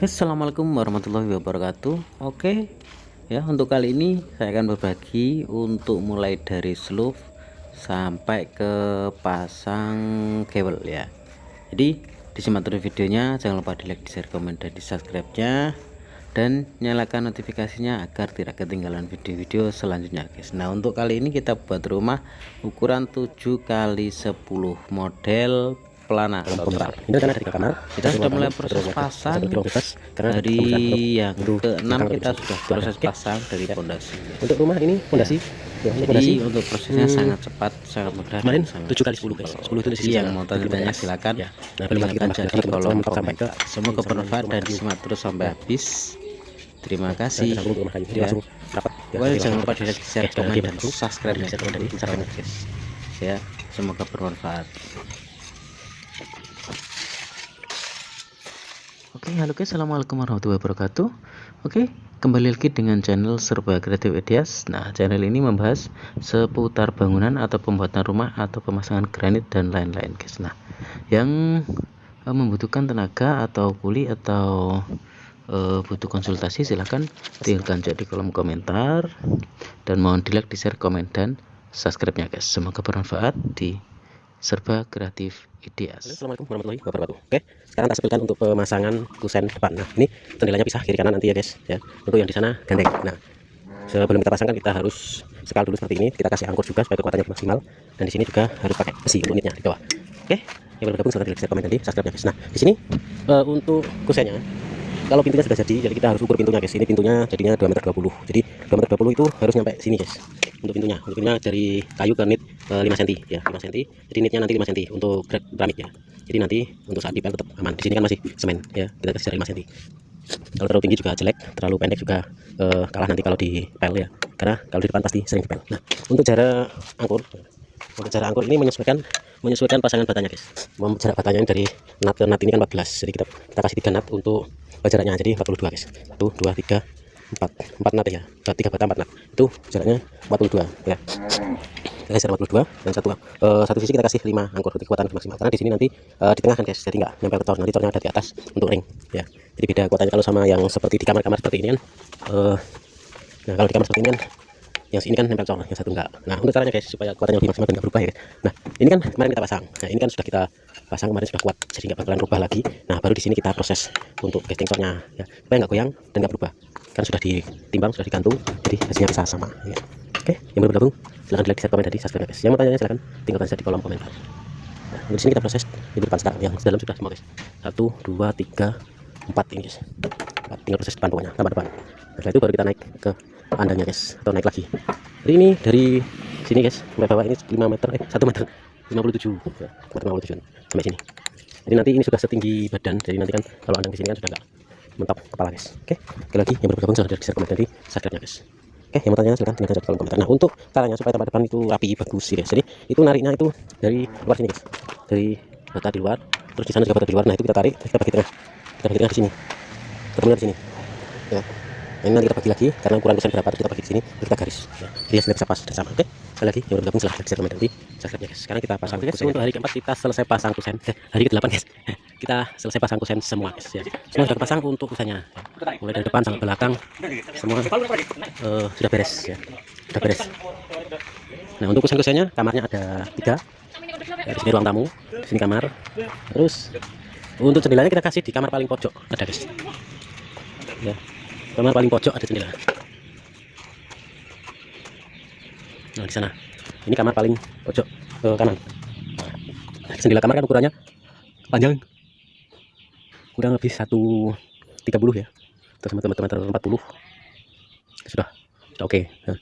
Assalamualaikum warahmatullahi wabarakatuh. Oke ya, untuk kali ini saya akan berbagi untuk mulai dari slope sampai ke pasang kabel ya. Jadi disimak terus videonya, jangan lupa di like, di share, komen, dan di subscribe nya, dan nyalakan notifikasinya agar tidak ketinggalan video-video selanjutnya guys. Nah, untuk kali ini kita buat rumah ukuran 7 kali 10 model pelana komentar. Ini karena dari kamar Kita sudah mulai proses pasang dari yang ke-6. Kita sudah proses pasang dari pondasi. untuk rumah ini pondasi. Jadi untuk prosesnya sangat cepat, sangat mudah. Kemarin sangat 7 kali 10 guys. 10 itu di sisi yang mau tanya silakan. Ya. Nah, belum lagi tinggalkan kita di kolom sampai ke komentar. Semoga bermanfaat dan disimak terus sampai habis. Terima kasih. Ya. Langsung rapat. Jangan lupa di like, share, komen, dan subscribe ya. Semoga bermanfaat. Oke, halo guys, assalamualaikum warahmatullahi wabarakatuh. Oke, kembali lagi dengan channel Serba Kreatif Ideas. Nah, channel ini membahas seputar bangunan atau pembuatan rumah atau pemasangan granit dan lain-lain guys. Nah, yang membutuhkan tenaga atau kuli atau butuh konsultasi, silahkan tinggalkan chat di kolom komentar, dan mohon di like, di share, komen, dan subscribe nya guys. Semoga bermanfaat di Serba Kreatif Ideas. Assalamualaikum warahmatullahi wabarakatuh. Oke, sekarang tak sebutkan untuk pemasangan kusen depan. Nah, ini jendelanya pisah kiri kanan nanti ya guys ya. Untuk yang di sana gandeng. Nah, sebelum kita pasangkan kita harus sekal dulu seperti ini. Kita kasih angkur juga supaya kekuatannya maksimal. Dan di sini juga harus pakai besi untuk unitnya di bawah. Oke, yang belum gabung silahkan di like, komen, dan di subscribe ya guys. Nah, di sini untuk kusennya, kalau pintunya sudah jadi kita harus ukur pintunya guys. Ini pintunya jadinya 2,20 m. Jadi 2,20 m itu harus nyampe sini guys. Untuk pintunya dari kayu ke nit 5 cm ya, 5 cm. Jadi nitnya nanti 5 cm untuk keramik ya. Jadi nanti untuk saat dipel tetap aman. Di sini kan masih semen ya, kita kasih dari 5 cm. Kalau terlalu tinggi juga jelek, terlalu pendek juga kalah nanti kalau dipel ya. Karena kalau di depan pasti sering dipel. Nah, untuk jarak angkur, ini menyesuaikan pasangan batanya guys. Jarak batanya dari nut ke nut ini kan 14. Jadi kita kasih 3 nut untuk jaraknya, jadi 42 guys. 1 2 3 4 nut ya. 3 bata 4 nut. Itu jaraknya 42 ya. Kita kasih 42 dan satu sisi kita kasih 5 angkur untuk kekuatan maksimal. Karena di sini nanti di tengah kan guys. Jadi enggak nempel ke tor. Nanti tornya ada di atas untuk ring ya. Jadi beda kekuatannya kalau sama yang seperti di kamar-kamar seperti ini kan. Nah, kalau di kamar seperti ini kan yang sini kan nempel cor, yang satu enggak. Nah, untuk caranya guys supaya kuatannya lebih maksimal dan enggak berubah ya guys. Nah, ini kan kemarin kita pasang. Nah, ini kan sudah kita pasang kemarin, sudah kuat, jadi enggak bakalan berubah lagi. Nah, baru di sini kita proses untuk casting cornya ya, supaya enggak goyang dan enggak berubah. Kan sudah ditimbang, sudah digantung, jadi hasilnya bisa sama ya. Oke, yang belum bergabung silahkan di like, share, komen, dan di subscribe guys. Yang mau tanya silahkan tinggalkan saja di kolom komentar. Nah, untuk di sini kita proses pintu depan sekarang, yang dalam sudah semua guys. 1 2 3 4 ini guys. Tinggal proses depan pokoknya, tambah depan. Nah, setelah itu baru kita naik ke pandangnya guys, atau naik lagi. Jadi ini dari sini guys sampai bawah ini 5 meter 1 meter 57 ya, 57 sampai sini. Jadi nanti ini sudah setinggi badan, jadi nanti kan kalau andang di sini kan sudah enggak mentok kepala guys. Oke, sekali lagi yang bergabung silahkan di share, komen, dan di subscribe guys. Oke, yang mau tanya silahkan tinggal di kolom komentar. Nah, untuk caranya supaya tempat depan itu rapi bagus sih guys. Jadi itu nariknya itu dari luar sini guys, dari bata di luar, terus di sana juga bata di luar. Nah, itu kita tarik, kita bagi tengah di sini, terus di sini ya. Nah, ini nanti kita bagi lagi karena ukuran kusen berapa, terus kita bagi di sini, terus kita garis ya. Jadi hasilnya bisa pas dan sama. Oke, sekali lagi yang bergabung silahkan share, komen, dan di subscribe guys. Sekarang kita pasang kusen. Untuk hari keempat kita selesai pasang kusen. Hari ke-8 guys. Kita selesai pasang kusen semua guys ya. Semua sudah pasang untuk kusennya ya. Mulai dari depan sampai belakang semua sudah beres ya. Sudah beres. Nah, untuk kusen-kusennya kamarnya ada 3. Ya, di sini ruang tamu, di sini kamar. Terus untuk jendelanya kita kasih di kamar paling pojok ada guys. Ya. Kamar paling pojok ada jendela. Nah, di sana. Ini kamar paling pojok ke kanan. Nah, jendela kamar kan ukurannya panjang kurang lebih 1,30 ya. Terus meter 40. Sudah oke. Nah,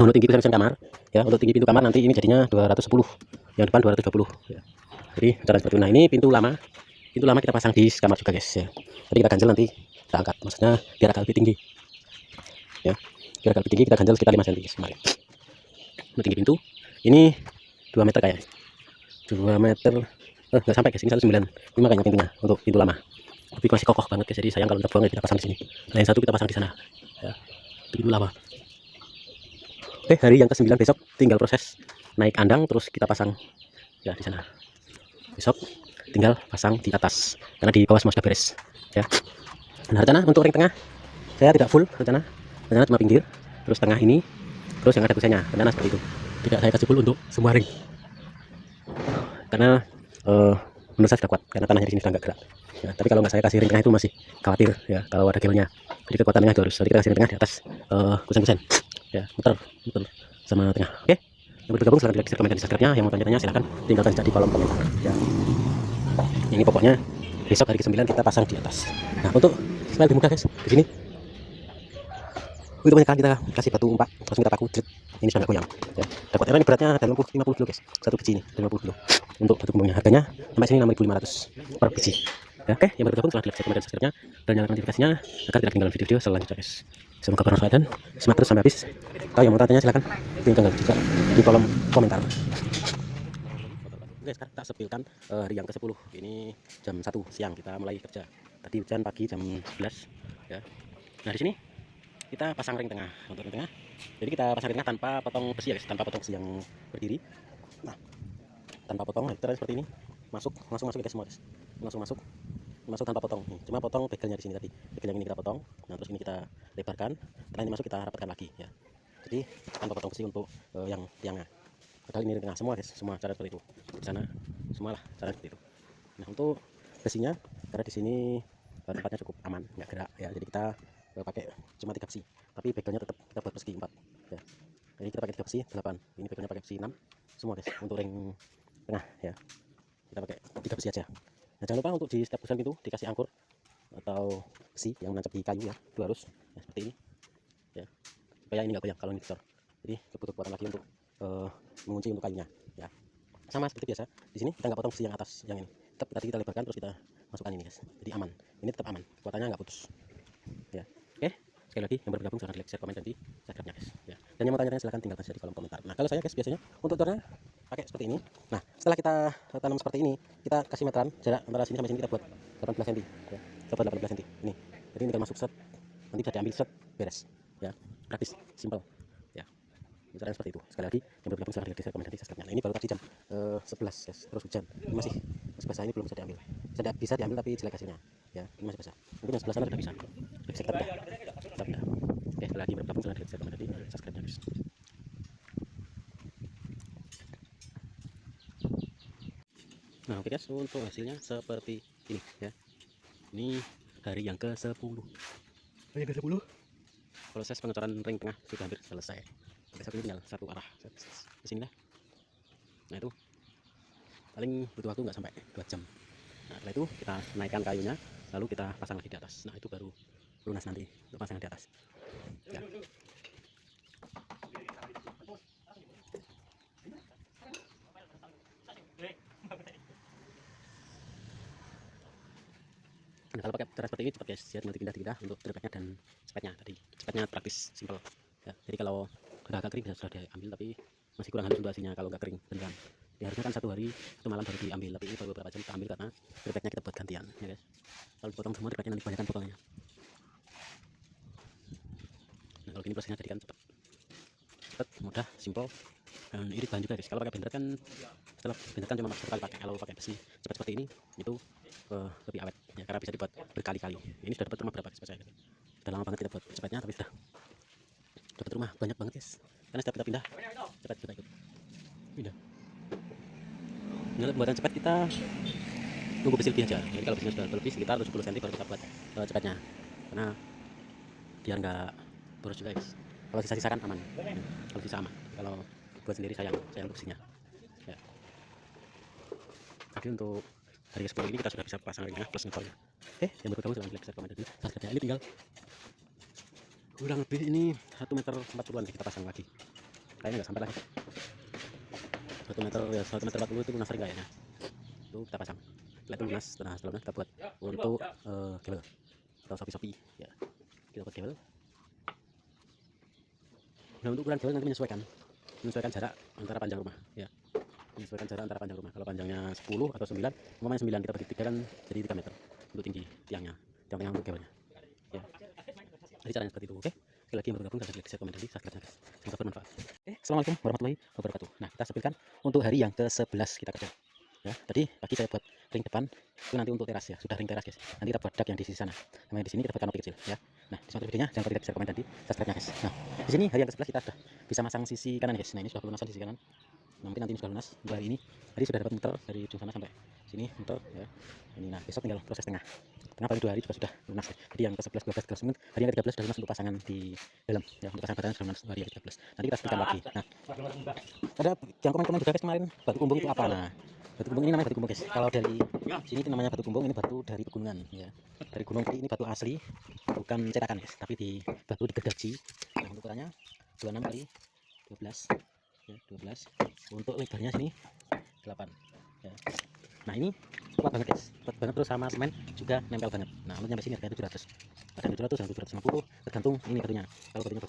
untuk tinggi kusen kamar ya, untuk tinggi pintu kamar nanti ini jadinya 210. Yang depan 230 ya. Jadi cara seperti itu. Nah, ini pintu lama. Pintu lama kita pasang di kamar juga guys ya. Jadi kita ganjel nanti kita angkat, maksudnya biar agak lebih tinggi ya, biar agak lebih tinggi kita ganjel sekitar 5 cm kemarin. Untuk tinggi pintu ini 2 meter kayak 2 meter nggak sampai guys, ini 1,9. Ini makanya pintunya untuk pintu lama tapi masih kokoh banget guys, jadi sayang kalau kita buang ya kita pasang di sini. Nah, yang satu kita pasang di sana ya, pintu lama. Oke, hari yang ke-9 besok tinggal proses naik andang terus kita pasang ya di sana. Besok tinggal pasang di atas karena di bawah semua sudah beres ya. Nah, rencana untuk ring tengah saya tidak full, rencana cuma pinggir, terus tengah ini, terus yang ada kusennya, rencana seperti itu. Tidak saya kasih full untuk semua ring, karena menurut saya sudah kuat, karena tanahnya di sini sudah nggak gerak. Ya, tapi kalau nggak saya kasih ring tengah itu masih khawatir ya kalau ada gelnya. Jadi kekuatan tengah itu harus, jadi kita kasih ring tengah di atas kusen-kusen, ya muter sama tengah. Oke, yang bergabung silahkan di like, share, komen, dan di subscribe-nya. Yang mau tanya-tanya silahkan tinggalkan saja di kolom komentar. Ya. Ini pokoknya besok hari ke-9 kita pasang di atas. Nah, untuk supaya lebih mudah guys, di sini untuk banyak kali kita kasih batu umpak, terus kita paku jret. Ini sudah nggak goyang. Ya. Dapat ini beratnya ada 50 kilo guys, satu biji ini 50 kilo. Untuk batu kembangnya harganya sampai sini 6.500 per biji. Ya, oke, yang baru gabung silahkan di like, share, komen, dan subscribe-nya, dan nyalakan notifikasinya agar tidak ketinggalan video-video selanjutnya guys. Semoga bermanfaat dan semangat terus sampai habis. Kalau yang mau tanya silahkan tinggalkan juga di kolom komentar. Oke, sekarang kita sepilkan hari yang ke-10. Ini jam 1 siang kita mulai kerja. Tadi hujan pagi jam 11 ya. Nah, di sini kita pasang ring tengah. Untuk ring tengah, jadi kita pasang ring tengah tanpa potong besi ya guys, tanpa potong besi yang berdiri. Nah, tanpa potong, nah, kita seperti ini. Masuk ya guys, semua guys. Masuk tanpa potong. Nih, cuma potong begelnya di sini tadi. Begel yang ini kita potong. Nah, terus ini kita lebarkan. Setelah ini masuk kita rapatkan lagi ya. Jadi tanpa potong besi untuk yang tiangnya. Padahal ini ring tengah semua guys, semua cara seperti itu. Di sana semua lah cara seperti itu. Nah, untuk besinya karena di sini tempatnya cukup aman, nggak gerak ya. Jadi kita pakai cuma 3 besi. Tapi begelnya tetap kita buat persegi 4 ya. Jadi kita pakai 3 besi 8. Ini begelnya pakai besi 6 semua guys. Untuk ring tengah ya. Kita pakai 3 besi aja. Nah, jangan lupa untuk di setiap kusen pintu dikasih angkur atau besi yang menancap di kayu ya. Itu harus ya, seperti ini ya. Supaya ini nggak goyang kalau ini dicor. Jadi butuh kekuatan lagi untuk mengunci untuk kayunya ya. Sama seperti biasa di sini kita nggak potong besi yang atas yang ini, tetap tadi kita lebarkan terus kita masukkan ini guys. Jadi aman, ini tetap aman, kekuatannya nggak putus ya. Oke, sekali lagi yang baru bergabung silahkan like, share, komen, dan di subscribe-nya guys ya. Dan yang mau tanya-tanya silahkan tinggalkan saja di kolom komentar. Nah, kalau saya guys biasanya untuk tornya pakai seperti ini. Nah, setelah kita tanam seperti ini, kita kasih meteran jarak antara sini sampai sini, kita buat 18 cm ya. Kita buat 18 cm ini, jadi tinggal masuk set, nanti bisa diambil set, beres ya. Praktis, simple ya. Caranya seperti itu. Sekali lagi yang baru bergabung silahkan di like, share, komen, dan di subscribe-nya. Nah, ini baru tadi jam 11 guys, terus hujan. Ini masih basah, ini belum bisa diambil. Bisa diambil tapi jelek hasilnya ya. Ini masih basah, mungkin yang sebelah sana sudah bisa. Kita pindah. Oke, sekali lagi bergabung silahkan di like, share, komen, dan di subscribe-nya guys. Nah, oke guys, untuk hasilnya seperti ini ya. Ini hari yang ke-10. Hari yang ke-10 proses pengecoran ring tengah sudah hampir selesai. Besok ini tinggal satu arah ke sini lah. Nah, itu paling butuh waktu nggak sampai 2 jam. Nah, setelah itu kita naikkan kayunya, lalu kita pasang lagi di atas. Nah, itu baru lunas nanti untuk pasangan di atas ya. Nah, kalau pakai cara seperti ini cepat guys, dia tinggal dipindah untuk tripeknya dan cepatnya tadi. Cepatnya praktis, simple ya. Jadi kalau agak kering bisa sudah diambil, tapi masih kurang halus untuk hasilnya kalau nggak kering beneran. Ya, harusnya kan 1 hari 1 malam baru diambil, tapi ini baru beberapa jam kita ambil karena tripeknya kita buat gantian ya guys. Kalau dipotong semua tripeknya nanti kebanyakan potongnya. Nah, kalau gini prosesnya jadi kan cepat, mudah, simple, dan irit bahan juga guys. Kalau pakai blender kan setelah blender kan cuma sekali pakai. Kalau pakai besi cepat seperti ini itu lebih awet ya, karena bisa dibuat berkali-kali. Ini sudah dapat rumah berapa guys? Sudah lama banget kita buat cepatnya, tapi sudah dapat rumah banyak banget guys. Karena setiap kita pindah cepat kita ikut pindah. Nah, buatan cepat kita tunggu besi lebih aja. Jadi kalau besinya sudah berlebih sekitar 70 cm baru kita buat cepatnya, karena biar nggak boros juga guys. Kalau sisa-sisa kan aman ya. Kalau sisa aman, kalau buat sendiri sayang untuk besinya ya. Jadi untuk hari ke-10 ini kita sudah bisa pasang ringnya plus ngecornya. Yang baru gabung silahkan like, share, komen, dan subscribe-nya. Ini tinggal kurang lebih ini 1 meter 40-an kita pasang lagi. Kayaknya nggak sampai lah. 1 meter ya, 1 meter 40 itu lunas ring kayaknya. Itu kita pasang. Setelah itu lunas, setelah lunas kita buat untuk kabel atau sopi-sopi ya. Kita buat kabel. Nah, untuk ukuran kabel nanti menyesuaikan jarak antara panjang rumah ya. Menyesuaikan jarak antara panjang rumah. Kalau panjangnya 10 atau 9, umpamanya 9 kita bagi 3 kan jadi 3 meter untuk tinggi tiangnya untuk kabelnya ya. Jadi caranya seperti itu. Oke, sekali lagi yang baru gabung silahkan like, share, komen, dan di subscribe-nya guys. Semoga bermanfaat. Assalamualaikum warahmatullahi wabarakatuh. Nah, kita sepilkan untuk hari yang ke-11 kita kerja. Ya, tadi pagi saya buat ring depan itu nanti untuk teras ya, sudah ring teras guys. Nanti kita buat dak yang di sisi sana. Namanya di sini kita buat kanopi kecil ya. Nah, di suatu videonya jangan lupa like, share, komen dan di subscribe-nya guys. Nah, di sini hari yang ke-11 kita sudah bisa masang sisi kanan guys. Nah, ini sudah pelunasan sisi kanan. Nah, mungkin nanti ini sudah lunas untuk hari ini. Hari sudah dapat muter dari ujung sana sampai sini muter ya. Ini nah, besok tinggal proses tengah. Tengah paling 2 hari juga sudah lunas ya. Jadi yang ke-11, 12, 13 mungkin hari yang ke-13 sudah lunas untuk pasangan di dalam ya, untuk pasang batangan sudah lunas hari yang ke-13. Nanti kita sebutkan lagi. Nah, ada yang komen-komen juga guys kemarin, batu kumbung itu apa? Nah, batu kumbung ini namanya batu kumbung guys. Kalau dari sini itu namanya batu kumbung, ini batu dari pegunungan ya. Dari gunung, ini batu asli, bukan cetakan guys, tapi di batu digergaji. Nah, untuk ukurannya 26 kali 12 ya, 12. Untuk lebarnya sini 8 ya. Nah, ini kuat banget guys, kuat banget, terus sama semen juga nempel banget. Nah, untuk nyampe sini harganya 700, ada 700 dan 750 tergantung ini batunya. Kalau batunya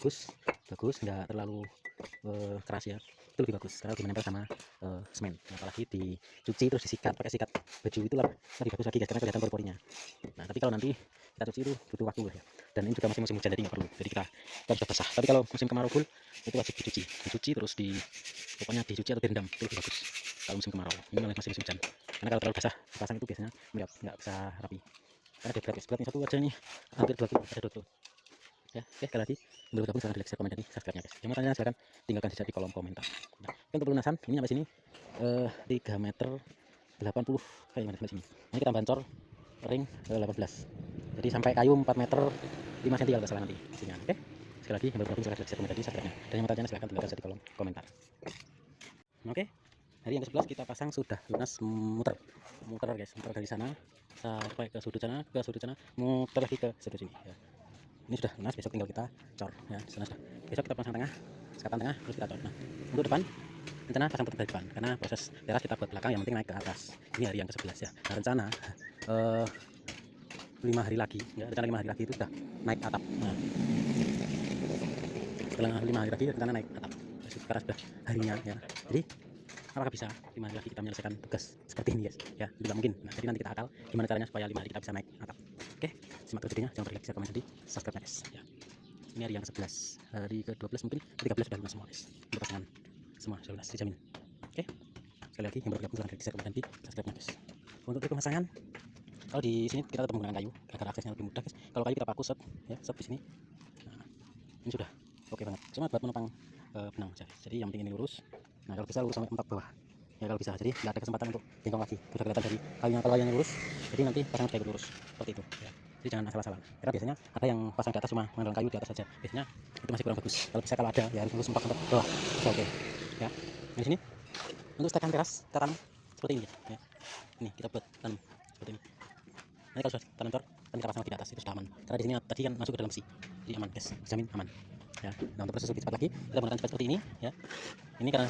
bagus nggak terlalu keras ya, itu lebih bagus karena lebih menempel sama semen. Nah, apalagi dicuci terus disikat pakai sikat baju itu lebih bagus lagi guys, karena kelihatan pori-porinya. Nah, tapi kalau nanti kita cuci itu butuh waktu ya, dan ini juga masih musim hujan jadi nggak perlu, jadi kita sudah basah. Tapi kalau musim kemarau full itu wajib dicuci terus pokoknya dicuci atau direndam itu lebih bagus kalau musim kemarau. Ini malah masih musim hujan, karena kalau terlalu basah pasang itu biasanya melihat nggak bisa rapi, karena dia berat guys. Beratnya satu aja nih hampir 2 kilo, ada 2 kilo ya. Oke, sekali lagi belum gabung silahkan di like, share, komen dan di subscribe-nya guys. Yang mau tanya silahkan tinggalkan di kolom komentar. Nah, untuk pelunasan ini sampai sini 3 meter 80 kayak gimana sampai sini. Ini kita bancor ring 18, jadi sampai kayu 4 meter 5 cm kalau salah nanti isinya. Oke, sekali lagi yang baru gabung silahkan di like, share, komen dan di subscribe-nya. Dan yang mau tanya silahkan tinggalkan di kolom komentar. Oke, hari yang ke-11 kita pasang sudah lunas, muter guys, muter dari sana sampai ke sudut sana, muter lagi ke sudut sini ya. Ini sudah lunas, besok tinggal kita cor ya. Di sana sudah, besok kita pasang tengah, sekatan tengah, terus kita cor. Nah, untuk depan rencana pasang putar dari depan, karena proses teras kita buat belakang, yang penting naik ke atas. Ini hari yang ke-11 ya. Nah, rencana 5 hari lagi ya, rencana 5 hari lagi itu sudah naik atap. Nah, setelah 5 hari lagi rencana naik atap, sekarang sudah harinya ya. Jadi apakah bisa 5 hari lagi kita menyelesaikan tugas seperti ini guys ya? Tidak mungkin. Nah, jadi nanti kita akal gimana caranya supaya 5 hari kita bisa naik atap. Oke, simak terus videonya, jangan lupa like, share, komen, dan di subscribe guys ya. Ini hari yang ke-11, hari ke-12 mungkin ke-13 sudah lunas semua guys, untuk pasangan semua sudah lunas dijamin. Oke, sekali lagi yang baru gabung silahkan like, share, komen, dan di subscribe guys. Untuk pemasangan, kalau di sini kita tetap menggunakan kayu agar aksesnya lebih mudah guys. Kalau kayu kita paku set ya, set di sini. Nah, ini sudah oke banget, cuma buat menopang benang aja guys. Jadi yang penting ini lurus. Nah, kalau bisa lurus sampai 4 bawah ya, kalau bisa. Jadi nggak ada kesempatan untuk bengkong lagi, sudah kelihatan dari kayunya. Kalau yang lurus, jadi nanti pasang kayu lurus seperti itu ya. Jadi jangan asal-asalan, karena biasanya ada yang pasang di atas cuma mengandung kayu di atas saja, biasanya itu masih kurang bagus. Kalau bisa, kalau ada ya harus lurus 4 sampai bawah, oke ya. Di sini untuk stekan teras kita tanam seperti ini ya. Ini kita buat tanam seperti ini. Nanti kalau sudah tanam cor, kan kita pasang di atas, itu sudah aman, karena di sini tadi kan masuk ke dalam besi, jadi aman guys, jamin aman ya. Nah, untuk proses lebih cepat lagi kita menggunakan cepat seperti ini ya. Ini karena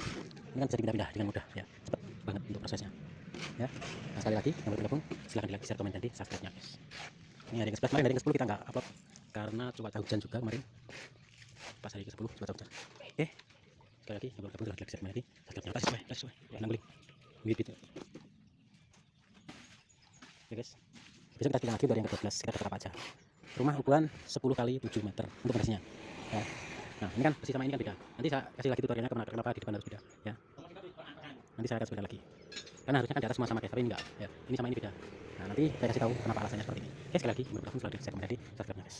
ini kan bisa dipindah-pindah dengan mudah ya, cepat banget untuk prosesnya ya. Nah, sekali lagi yang baru bergabung silahkan di like, share, komen, dan di subscribe nya guys. Ini hari ke-11, kemarin hari ke-10 kita nggak upload karena cuaca hujan juga kemarin, pas hari ke-10 cuaca hujan. Oke, sekali lagi yang baru bergabung silahkan di like, share, komen, dan di subscribe nya. Let's go ya, nang beli gitu ya guys. Besok kita pilih lagi dari yang ke-12, kita tetap aja rumah ukuran 10 kali 7 meter untuk fondasinya ya. Nah, ini kan besi sama ini kan beda, nanti saya kasih lagi tutorialnya kenapa di depan harus beda ya. Nanti saya kasih beda lagi, karena harusnya kan di atas semua sama guys, tapi ini enggak ya, ini sama ini beda. Nah, nanti saya kasih tahu kenapa alasannya seperti ini. Oke, sekali lagi bergabung selalu saya komen di subscribe nya guys.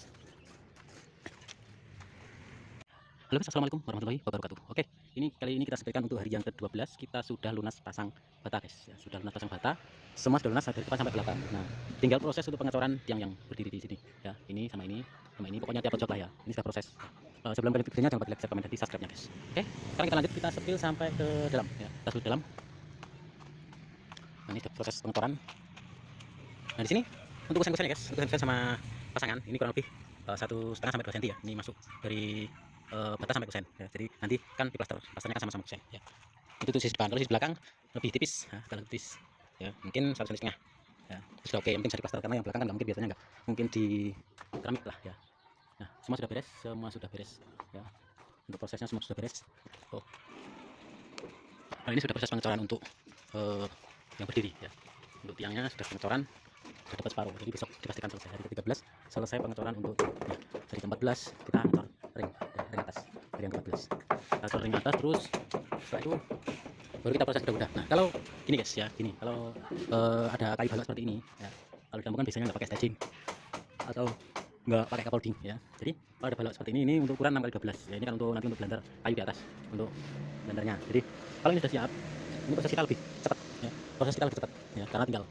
Halo guys, assalamualaikum warahmatullahi wabarakatuh. Oke, ini kali ini kita sampaikan untuk hari yang ke-12 kita sudah lunas pasang bata guys ya, sudah lunas pasang bata, semua sudah lunas dari depan sampai belakang. Nah, tinggal proses untuk pengecoran tiang yang berdiri di sini ya, ini sama ini sama ini, pokoknya tiap pojok lah ya, ini sudah proses. Sebelum kalian videonya jangan lupa like, share, komen, dan di subscribe nya guys. Oke, sekarang kita lanjut, kita sepil sampai ke dalam ya, kita sepil dalam. Nah, ini sudah proses pengecoran. Nah, di sini untuk kusen-kusen ya guys, untuk kusen sama pasangan ini kurang lebih 1,5 sampai 2 cm ya, ini masuk dari bata sampai kusen ya. Jadi nanti kan di plasternya kan sama-sama kusen ya. Itu tuh sisi depan. Kalau sisi belakang lebih tipis, nah, kalau tipis ya mungkin 1,5 cm ya. Sudah oke, yang penting bisa di plaster, karena yang belakang kan nggak mungkin, biasanya nggak mungkin di keramik lah ya. Nah, semua sudah beres ya. Untuk prosesnya semua sudah beres. Oh, nah, ini sudah proses pengecoran untuk yang berdiri ya. Untuk tiangnya sudah pengecoran, sudah dapat separuh, jadi besok dipastikan selesai. Hari ke-13 selesai pengecoran untuk ya. Hari ke-14 kita ngecor ring ya, ring atas. Hari yang ke-14 kita ngecor ring atas, terus setelah itu baru kita proses udah. Nah, kalau gini guys ya, gini. Kalau ada kayu balok seperti ini ya, kalau di kampung kan biasanya nggak pakai staging atau nggak pakai scaffolding ya. Jadi kalau ada balok seperti ini untuk ukuran 6x12 ya, ini kan untuk nanti untuk blender kayu di atas untuk blendernya. Jadi kalau ini sudah siap, ini proses kita lebih cepat ya, proses kita lebih cepat ya, karena tinggal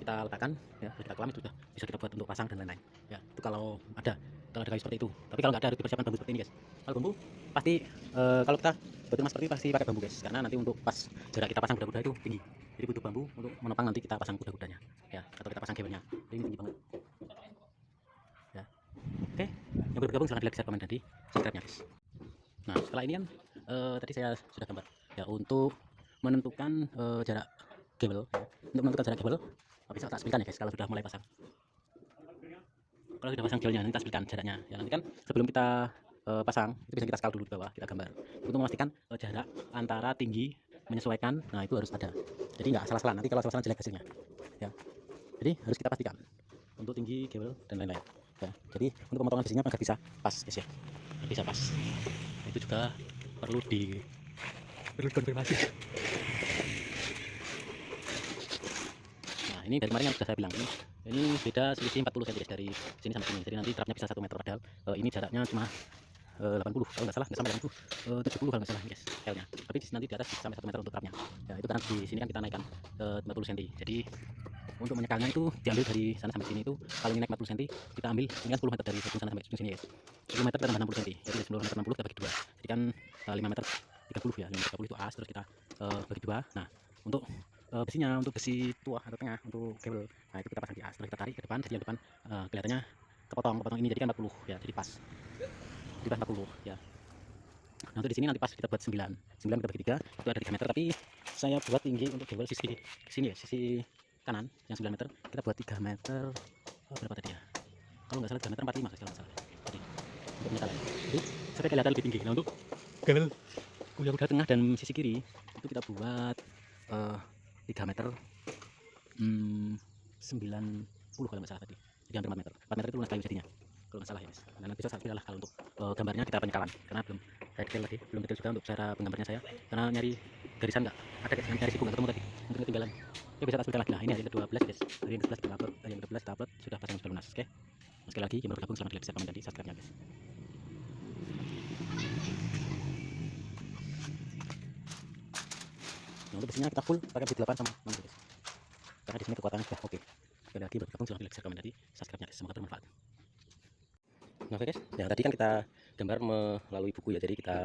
kita letakkan ya, terus kita kelam, itu sudah bisa kita buat untuk pasang dan lain-lain ya. Itu kalau ada kayu seperti itu. Tapi kalau nggak ada, harus dipersiapkan bambu seperti ini guys. Kalau bambu pasti kalau kita buat rumah seperti ini pasti pakai bambu guys, karena nanti untuk pas jarak kita pasang kuda-kuda itu tinggi, jadi butuh bambu untuk menopang nanti kita pasang kuda-kudanya ya, atau kita pasang kabelnya. Jadi ini tinggi banget ya. Oke, yang baru bergabung silahkan di like, share, komen, dan di subscribe nya guys. Nah setelah ini kan tadi saya sudah gambar ya untuk menentukan jarak kabel ya. Untuk menentukan jarak kabel bisa tak spilkan ya guys kalau sudah mulai pasang. Kalau sudah pasang gelnya nanti kita spilkan jaraknya ya. Nanti kan sebelum kita pasang itu bisa kita skala dulu di bawah, kita gambar untuk memastikan jarak antara tinggi menyesuaikan. Nah itu harus ada, jadi nggak salah-salah, nanti kalau salah-salah jelek hasilnya ya. Jadi harus kita pastikan untuk tinggi kabel dan lain-lain ya. Jadi untuk pemotongan besinya agar bisa pas guys ya, bisa pas. Itu juga perlu dikonfirmasi. Nah ini dari kemarin yang sudah saya bilang, ini beda selisih 40 cm dari sini sampai sini, jadi nanti trapnya bisa 1 meter, padahal ini jaraknya cuma 80 kalau nggak salah, nggak sampai 80, 70 kalau nggak salah guys L-nya. Tapi nanti di atas bisa sampai 1 meter untuk trapnya ya. Itu karena di sini kan kita naikkan 40 cm, jadi untuk menyekalnya itu diambil dari sana sampai sini. Itu kalau ini naik 40 cm, kita ambil ini kan 10 meter dari ujung sana sampai ujung sini guys. 10 meter tambah 60 cm, jadi 10 meter 60 kita bagi 2, jadi kan 5 meter 30 ya. 5 meter 30 itu as, terus kita bagi 2. Nah untuk besinya, untuk besi tua atau tengah untuk kabel, nah itu kita pasang di as, terus kita tarik ke depan, jadi yang depan kelihatannya kepotong ini, jadi kan 40 ya, jadi pas 40 ya. Nah untuk di sini nanti pas kita buat 9 kita bagi 3, itu ada 3 meter, tapi saya buat tinggi untuk kabel sisi sini ya, sisi kanan yang 9 meter kita buat 3 meter berapa tadi ya, kalau nggak salah 3 meter 45 kalau nggak salah. Jadi untuk menyalakan, jadi supaya kelihatan lebih tinggi. Nah untuk kabel kuda tengah dan sisi kiri itu kita buat 3 meter 90 kalau nggak salah tadi, jadi hampir 4 meter. 4 meter itu lunas kayu jadinya kalau nggak salah ya guys. Nah nanti saya lah kalau untuk gambarnya kita penyekalan, karena belum saya detail lagi, belum detail juga untuk cara penggambarnya saya, karena nyari garisan nggak ada guys, nyari siku nggak ketemu tadi, mungkin ketinggalan. Oke, bisa tak sebutkan lagi. Nah ini hari ke-12 guys, hari yang ke-11 kita upload, hari yang ke-12 kita upload sudah pasang sudah lunas. Oke, sekali lagi yang baru gabung selamat like, share, komen, dan di subscribe nya guys. Nah untuk besinya kita full pakai besi 8 sama 6 guys, karena di sini kekuatannya sudah oke. Sekali lagi baru gabung selamat like, share, komen, dan di subscribe nya guys, semoga bermanfaat. Nah oke guys, ya tadi kan kita gambar melalui buku ya, jadi kita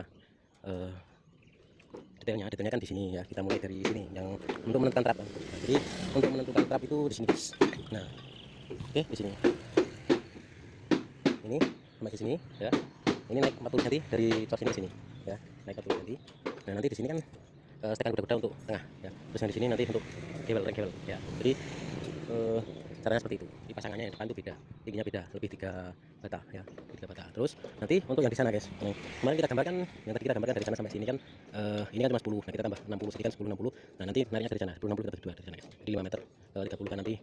detailnya kan di sini ya. Kita mulai dari sini yang untuk menentukan trap. Nah, jadi untuk menentukan trap itu di sini guys. Nah oke, di sini ini sampai di sini ya, ini naik 40 cm dari tos ini ke sini ya, naik 40 cm. Nah nanti di sini kan setekan kuda-kuda untuk tengah ya, terus yang di sini nanti untuk kabel ya. Jadi caranya seperti itu, di pasangannya yang depan itu beda, tingginya beda, lebih 3 bata ya, 3 bata. Terus nanti untuk yang di sana guys, nah, kemarin kita gambarkan, yang tadi kita gambarkan dari sana sampai sini kan ini kan cuma 10, nah kita tambah 60, jadi kan 10 60. Nah nanti nariknya dari sana 10 60 kita bagi 2 dari sana guys, jadi 5 meter 30 kan nanti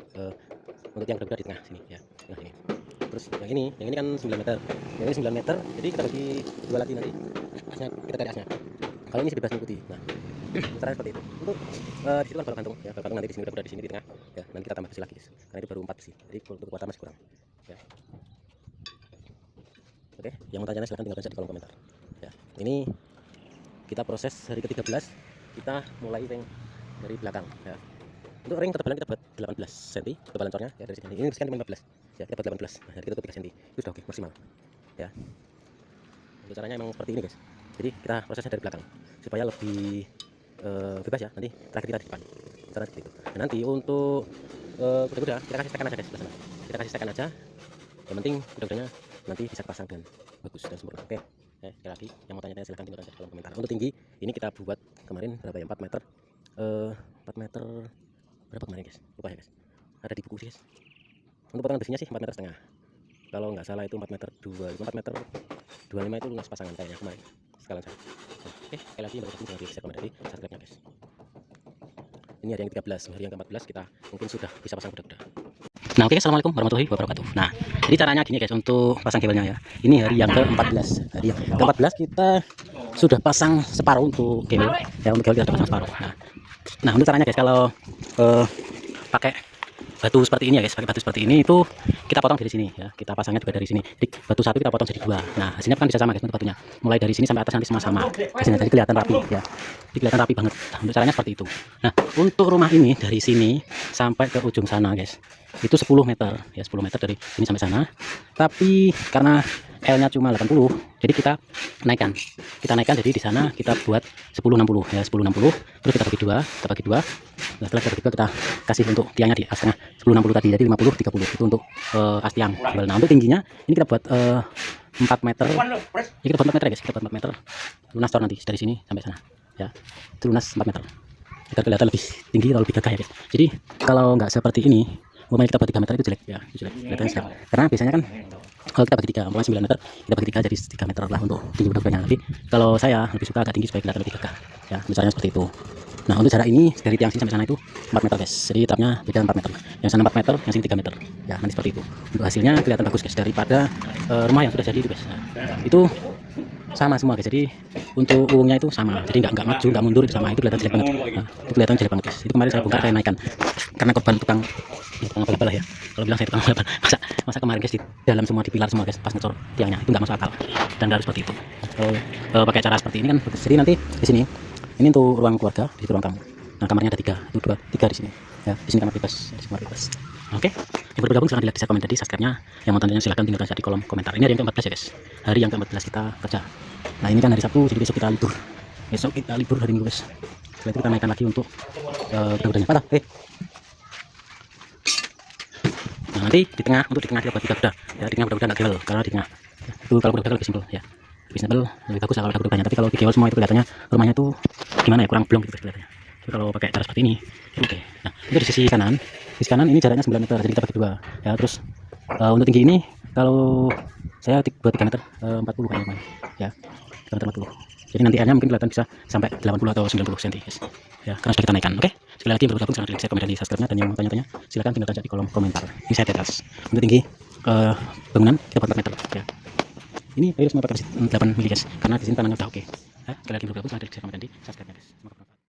untuk yang kuda-kuda di tengah sini ya, tengah ini. Terus yang ini kan 9 meter, yang ini 9 meter, jadi kita bagi 2 lagi, nanti asnya kita cari asnya. Kalau ini bebas mengikuti. Nah caranya seperti itu. Untuk di situ kan balok gantung ya, balok gantung nanti di sini udah di sini di tengah ya, nanti kita tambah besi lagi guys, karena itu baru 4 besi, jadi untuk kekuatan masih kurang ya. Oke, yang mau tanya silahkan tinggalkan di kolom komentar ya. Ini kita proses hari ke-13, kita mulai ring dari belakang ya. Untuk ring ketebalan kita buat 18 cm ketebalan cornya ya, dari sini ini sekian 15 ya, kita buat 18. Nah jadi kita 3 cm itu sudah oke, maksimal ya. Untuk caranya emang seperti ini guys, jadi kita prosesnya dari belakang supaya lebih bebas ya, nanti terakhir kita di depan, cara seperti itu. Nah, nanti untuk kuda-kuda kita kasih stekan aja guys, bersama kita kasih stekan aja, yang penting kuda-kudanya nanti bisa pasang dengan bagus dan sempurna. Oke, sekali lagi yang mau tanya-tanya silahkan tinggalkan di kolom komentar. Untuk tinggi ini kita buat kemarin berapa ya, 4 meter 4 meter berapa kemarin guys, lupa ya guys, ada di buku sih guys. Untuk potongan besinya sih 4 meter setengah, kalau nggak salah itu 4 meter 2, 4 meter 25 itu lunas pasangan kayaknya kemarin sekalian saya. Oke, sekali lagi baru jangan lupa komen dari subscribe nya guys. Ini hari yang ke-13, hari yang ke-14 kita mungkin sudah bisa pasang kuda-kuda. Nah oke, assalamualaikum warahmatullahi wabarakatuh. Nah jadi caranya gini guys untuk pasang kabelnya ya, ini hari yang ke-14, hari yang ke-14 kita sudah pasang separuh untuk kabel ya, untuk kabel kita sudah pasang separuh. Nah Nah, untuk caranya guys, kalau pakai batu seperti ini ya guys, pakai batu seperti ini itu kita potong dari sini ya, kita pasangnya juga dari sini. Jadi batu satu kita potong jadi dua. Nah, hasilnya kan bisa sama guys untuk batunya. Mulai dari sini sampai atas nanti sama-sama. Hasilnya jadi kelihatan rapi ya. Jadi kelihatan rapi banget. Nah, untuk caranya seperti itu. Nah, untuk rumah ini dari sini sampai ke ujung sana guys, itu 10 meter ya, 10 meter dari sini sampai sana. Tapi karena L-nya cuma 80, jadi kita naikkan jadi di sana kita buat 1060 ya, 1060 terus kita bagi dua. Nah, setelah kita bagi dua, kita kasih untuk tiangnya di atasnya 1060 tadi, jadi 50 30 itu untuk as tiang. Nah, untuk tingginya ini kita buat 4 meter ya, kita buat 4 meter ya guys, kita buat 4 meter lunas tor nanti dari sini sampai sana ya, itu lunas 4 meter agar kelihatan lebih tinggi atau lebih gagah ya guys. Jadi kalau nggak seperti ini, umpamanya kita buat 3 meter itu jelek ya, itu jelek kelihatannya jelek, karena biasanya kan kalau kita bagi 3, umpamanya 9 meter kita bagi 3 jadi 3 meter lah untuk tinggi udara-udaranya. Tapi kalau saya lebih suka agak tinggi supaya kelihatan lebih gagah ya, misalnya seperti itu. Nah, untuk jarak ini dari tiang sini sampai sana itu 4 meter guys, jadi etapnya beda 4 meter, yang sana 4 meter, yang sini 3 meter ya, nanti seperti itu. Untuk hasilnya kelihatan bagus guys, daripada rumah yang sudah jadi itu guys. Nah, itu sama semua guys, jadi untuk uangnya itu sama, jadi nggak maju nggak mundur, itu sama, itu kelihatan jelek banget. Nah, itu kelihatan jelek banget guys. Itu kemarin saya bongkar, saya naikkan karena korban tukang abal-abal lah ya, kalau bilang saya tukang abal-abal. masa kemarin guys, di dalam semua, di pilar semua guys, pas ngecor tiangnya itu nggak masuk akal, dan harus seperti itu. Kalau pakai cara seperti ini kan bagus. Jadi nanti di sini ini untuk ruang keluarga, di situ ruang tamu. Nah, kamarnya ada 3, itu 3 di sini ya, di sini kamar bebas, di sini kamar bebas. Oke, yang baru bergabung silahkan di like, share, komen tadi, subscribe-nya. Yang mau tanya silahkan tinggalkan saja di kolom komentar. Ini hari yang ke-14 ya guys, hari yang ke-14 kita kerja. Nah, ini kan hari Sabtu, jadi besok kita libur. Besok kita libur hari Minggu guys. Setelah itu kita naikkan lagi untuk kuda-kudanya. Patah, Nah, nanti di tengah, untuk di tengah kita buat kuda-kuda ya, di tengah kuda-kuda nggak gewel, karena di tengah itu kalau kuda-kuda lebih simpel ya, lebih simpel, lebih bagus kalau ada kuda-kudanya. Tapi kalau gewel semua itu kelihatannya rumahnya tuh gimana ya, kurang blong gitu kelihatannya. Jadi kalau pakai cara seperti ini oke. Nah, itu di sisi kanan ini jaraknya 9 meter, jadi kita bagi 2 ya. Terus untuk tinggi ini kalau saya buat 3 meter 40 kayaknya ya, 3 meter 40. Jadi nanti airnya mungkin kelihatan bisa sampai 80 atau 90 cm guys ya, karena sudah kita naikkan. Oke, sekali lagi yang bergabung silahkan like, share, komen, dan di subscribe-nya. Dan yang mau tanya-tanya silahkan tinggalkan saja di kolom komentar. Ini saya di atas. Untuk tinggi bangunan kita buat 4 meter ya. Ini air semua pakai 8 mili guys, karena di sini tanahnya udah oke. Sekali lagi bergabung silahkan like, share, komen, dan di subscribe-nya.